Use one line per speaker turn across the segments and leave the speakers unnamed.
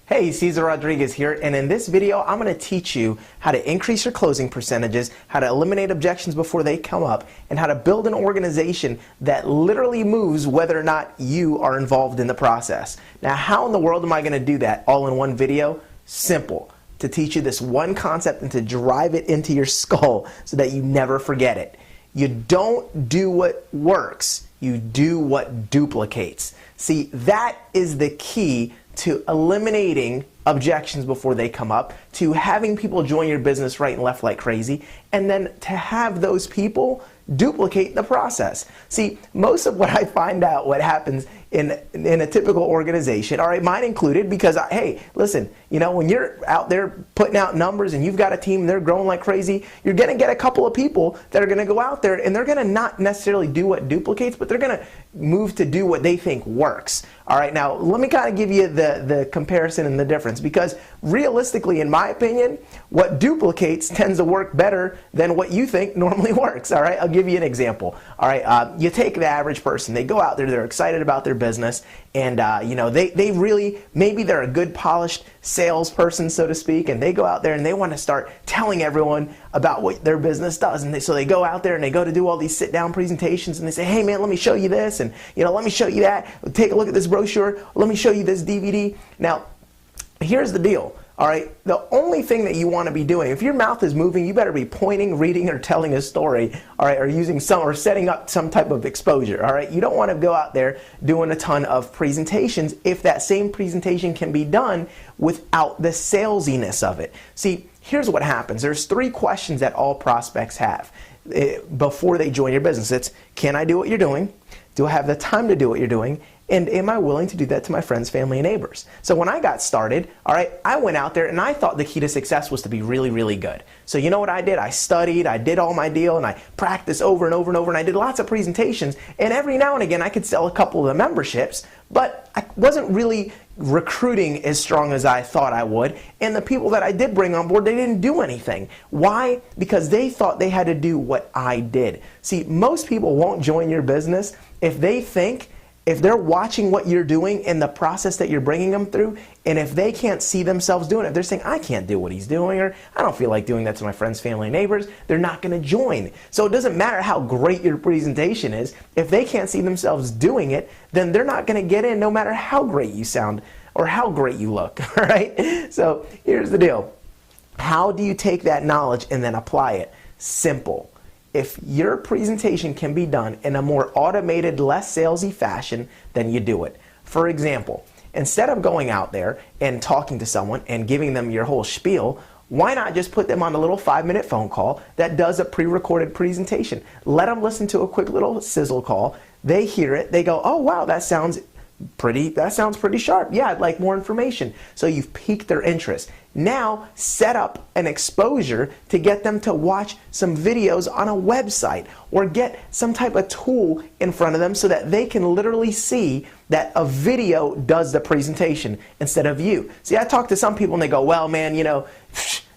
Hey, Cesar Rodriguez here, and in this video I'm going to teach you how to increase your closing percentages, how to eliminate objections before they come up, and how to build an organization that literally moves whether or not you are involved in the process. Now, how in the world am I going to do that all in one video? Simple. To teach you this one concept and to drive it into your skull so that you never forget it. You don't do what works, you do what duplicates. See, that is the key to eliminating objections before they come up, to having people join your business right and left like crazy, and then to have those people duplicate the process. See, most of what I find out what happens in a typical organization, all right, mine included, because hey, listen, you know, when you're out there putting out numbers and you've got a team, they're growing like crazy, you're going to get a couple of people that are going to go out there and they're going to not necessarily do what duplicates, but they're going to move to do what they think works. All right, now let me kind of give you the comparison and the difference, because realistically, in my opinion, what duplicates tends to work better than what you think normally works. All right, I'll give you an example. All right, you take the average person, they go out there, they're excited about their business, and you know, they really, maybe they're a good polished salesperson, so to speak, and they go out there and they want to start telling everyone about what their business does, and so they go out there and they go to do all these sit-down presentations, and they say, hey man, let me show you this, and you know, let me show you that, take a look at this brochure, let me show you this DVD. Now, here's the deal. All right, the only thing that you want to be doing, if your mouth is moving, you better be pointing, reading, or telling a story, all right, or using or setting up some type of exposure, all right? You don't want to go out there doing a ton of presentations if that same presentation can be done without the salesiness of it. See, here's what happens. There's 3 questions that all prospects have before they join your business. It's, can I do what you're doing? Do I have the time to do what you're doing? And am I willing to do that to my friends, family, and neighbors? So when I got started, all right, I went out there and I thought the key to success was to be really, really good. So you know what I did? I studied, I did all my deal, and I practiced over and over and over, and I did lots of presentations. And every now and again, I could sell a couple of the memberships, but I wasn't really recruiting as strong as I thought I would. And the people that I did bring on board, they didn't do anything. Why? Because they thought they had to do what I did. See, most people won't join your business if they think, if they're watching what you're doing and the process that you're bringing them through, and if they can't see themselves doing it, if they're saying, I can't do what he's doing, or I don't feel like doing that to my friends, family, and neighbors, they're not going to join. So it doesn't matter how great your presentation is. If they can't see themselves doing it, then they're not going to get in no matter how great you sound or how great you look, all right? So here's the deal. How do you take that knowledge and then apply it? Simple. If your presentation can be done in a more automated, less salesy fashion, then you do it. For example, instead of going out there and talking to someone and giving them your whole spiel, why not just put them on a little 5-minute phone call that does a pre-recorded presentation? Let them listen to a quick little sizzle call. They hear it. They go, oh wow, that sounds pretty sharp. Yeah, I'd like more information. So you've piqued their interest. Now set up an exposure to get them to watch some videos on a website, or get some type of tool in front of them so that they can literally see that a video does the presentation instead of you. See, I talk to some people and they go, well man, you know,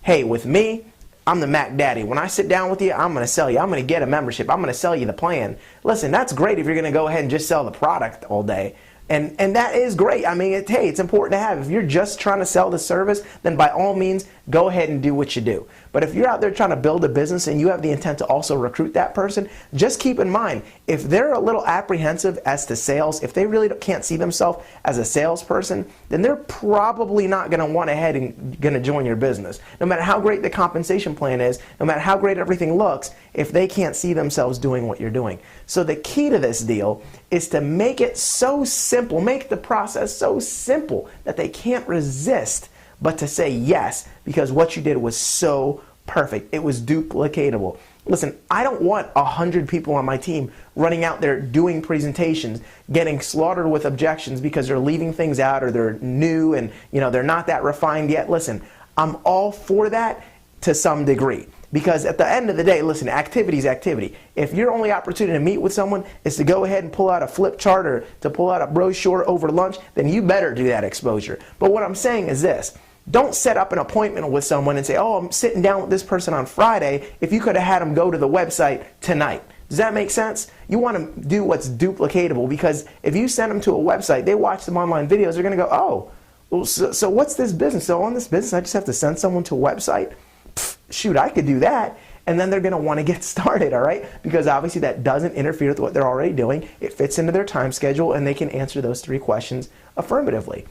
hey, with me, I'm the Mac Daddy. When I sit down with you, I'm going to sell you. I'm going to get a membership. I'm going to sell you the plan. Listen, that's great if you're going to go ahead and just sell the product all day. And that is great. I mean, hey, it's important to have. If you're just trying to sell the service, then by all means, go ahead and do what you do. But if you're out there trying to build a business and you have the intent to also recruit that person, just keep in mind, if they're a little apprehensive as to sales, if they really can't see themselves as a salesperson, then they're probably not going to want to head and going to join your business. No matter how great the compensation plan is, no matter how great everything looks, if they can't see themselves doing what you're doing. So the key to this deal is to make it so simple, make the process so simple that they can't resist but to say yes, because what you did was so perfect. It was duplicatable. Listen, I don't want 100 people on my team running out there doing presentations, getting slaughtered with objections because they're leaving things out or they're new and you know they're not that refined yet. Listen, I'm all for that to some degree. Because at the end of the day, listen, activity is activity. If your only opportunity to meet with someone is to go ahead and pull out a flip chart or to pull out a brochure over lunch, then you better do that exposure. But what I'm saying is this. Don't set up an appointment with someone and say, oh, I'm sitting down with this person on Friday, if you could have had them go to the website tonight. Does that make sense? You want to do what's duplicatable, because if you send them to a website, they watch some online videos, they're going to go, oh, Well, so what's this business? So on this business, I just have to send someone to a website? Pfft, shoot, I could do that. And then they're going to want to get started, all right? Because obviously that doesn't interfere with what they're already doing. It fits into their time schedule, and they can answer those 3 questions affirmatively.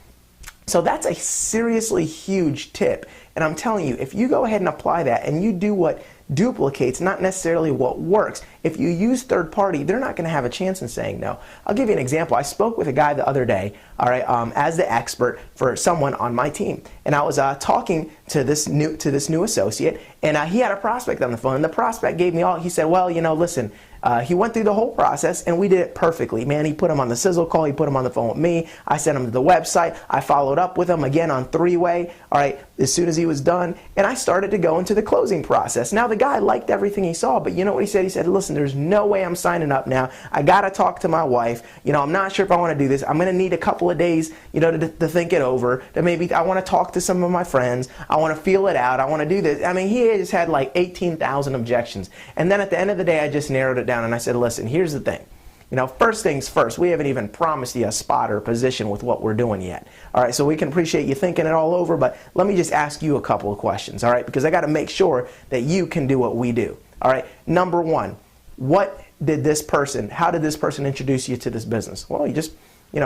So that's a seriously huge tip. And I'm telling you, if you go ahead and apply that and you do what duplicates, not necessarily what works, if you use third party, they're not going to have a chance in saying no. I'll give you an example. I spoke with a guy the other day, all right, as the expert for someone on my team. And I was talking to this new associate, and he had a prospect on the phone. And the prospect gave me he said, well, listen, he went through the whole process and we did it perfectly. Man, he put him on the sizzle call. He put him on the phone with me. I sent him to the website. I followed up with him again on 3-way, all right, as soon as he was done. And I started to go into the closing process. Now, the guy liked everything he saw, but you know what he said? He said, listen, there's no way I'm signing up now. I got to talk to my wife. I'm not sure if I want to do this. I'm going to need a couple of days, to think it over. That maybe I want to talk to some of my friends. I want to feel it out. I want to do this. I mean, he just had like 18,000 objections. And then at the end of the day, I just narrowed it down and I said, listen, here's the thing. First things first, we haven't even promised you a spot or position with what we're doing yet. All right, so we can appreciate you thinking it all over, but let me just ask you a couple of questions, all right? Because I got to make sure that you can do what we do, all right? Number one, how did this person introduce you to this business? Well, he just,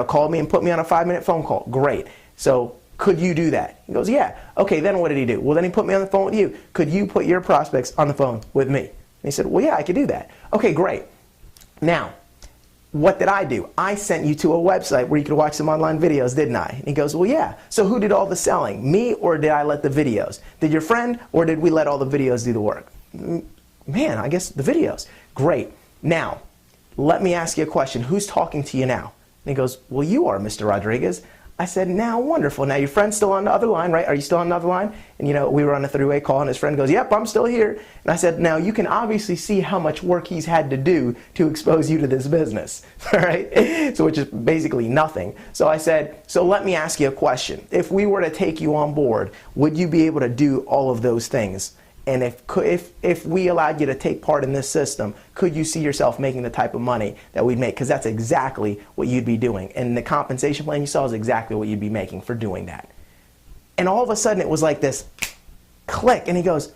called me and put me on a 5-minute phone call. Great. So could you do that? He goes, yeah. Okay, then what did he do? Well, then he put me on the phone with you. Could you put your prospects on the phone with me? And he said, well, yeah, I could do that. Okay, great. Now, what did I do? I sent you to a website where you could watch some online videos, didn't I? And he goes, well, yeah. So who did all the selling? Me, or did I let the videos? Did your friend, or did we let all the videos do the work? Man, I guess the videos. Great. Now, let me ask you a question. Who's talking to you now? And he goes, well, you are, Mr. Rodriguez. I said, now, wonderful. Now, your friend's still on the other line, right? Are you still on the other line? And, we were on a 3-way call, and his friend goes, yep, I'm still here. And I said, now, you can obviously see how much work he's had to do to expose you to this business, all right? So, which is basically nothing. So I said, so let me ask you a question. If we were to take you on board, would you be able to do all of those things? And if we allowed you to take part in this system, could you see yourself making the type of money that we'd make? Because that's exactly what you'd be doing. And the compensation plan you saw is exactly what you'd be making for doing that. And all of a sudden it was like this click, and he goes,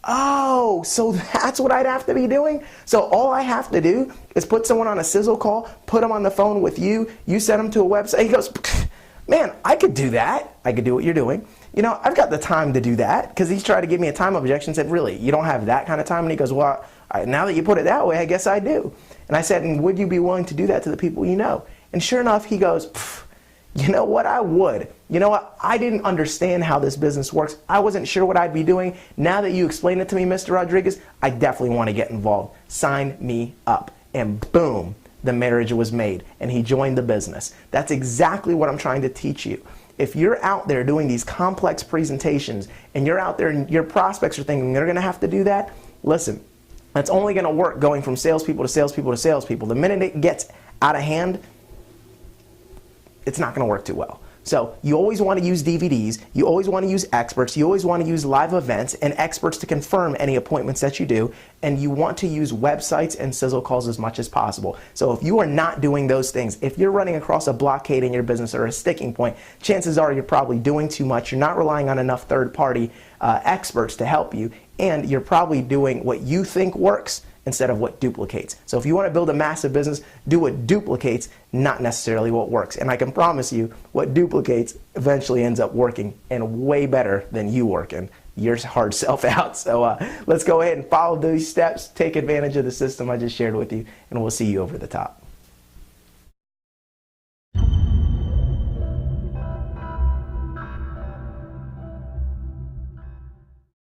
oh, so that's what I'd have to be doing? So all I have to do is put someone on a sizzle call, put them on the phone with you, you send them to a website. He goes, man, I could do that. I could do what you're doing. I've got the time to do that, because he's trying to give me a time objection. Said, really, you don't have that kind of time? And he goes, well, now that you put it that way, I guess I do. And I said, and would you be willing to do that to the people you know? And sure enough, he goes, you know what, I would. You know what, I didn't understand how this business works. I wasn't sure what I'd be doing. Now that you explained it to me, Mr. Rodriguez, I definitely want to get involved. Sign me up. And boom, the marriage was made, and he joined the business. That's exactly what I'm trying to teach you. If you're out there doing these complex presentations and you're out there and your prospects are thinking they're going to have to do that, listen, that's only going to work going from salespeople to salespeople to salespeople. The minute it gets out of hand, it's not going to work too well. So you always want to use DVDs, you always want to use experts, you always want to use live events and experts to confirm any appointments that you do, and you want to use websites and sizzle calls as much as possible. So if you are not doing those things, if you're running across a blockade in your business or a sticking point, chances are you're probably doing too much, you're not relying on enough third-party experts to help you, and you're probably doing what you think works instead of what duplicates. So if you want to build a massive business, do what duplicates, not necessarily what works. And I can promise you, what duplicates eventually ends up working, and way better than you working your hard self out. So let's go ahead and follow these steps, take advantage of the system I just shared with you, and we'll see you over the top.